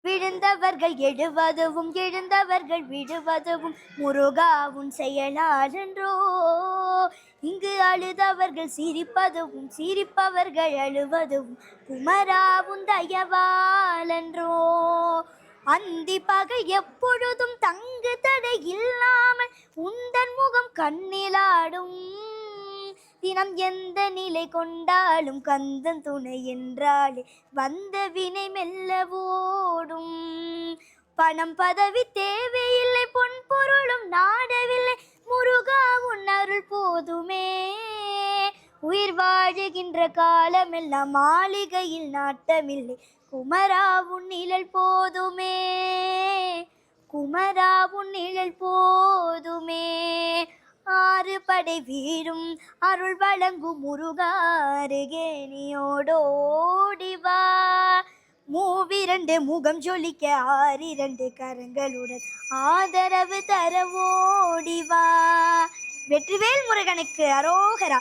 விழுந்தவர்கள் எழுவதுவும் எழுந்தவர்கள் விடுவதுவும் முருகாவும் செயலாளன்றோ. இங்கு அழுதவர்கள் சிரிப்பதுவும் சிரிப்பவர்கள் அழுவதுவும் குமராவும் தயவாலன்றோ. அந்தி பகை எப்பொழுதும் தங்கு தடை இல்லாமல் உந்தன் முகம் கண்ணிலாடும். தினம் எந்த நிலை கொண்டாலும் கந்தன் துணை என்றாலே வந்த வினை மெல்ல ஓடும். பணம் பதவி தேவையில்லை பொன் பொருளும் நாடவில்லை முருகா உன் அருள் போதுமே. உயிர் வாழுகின்ற காலமெல்லாம் மாளிகையில் நாட்டமில்லை குமரா உன் நிழல் போதுமே. குமரா உன் நிழல் போதுமே. ஆறு படை வீடும் அருள் வழங்கும் முருகாருகேணியோடோடிவா. மூவிரண்டு முகம் ஜொலிக்க ஆறிரண்டு கரங்களுடன் ஆதரவு தர ஓடிவா. வெற்றிவேல் முருகனுக்கு அரோகரா.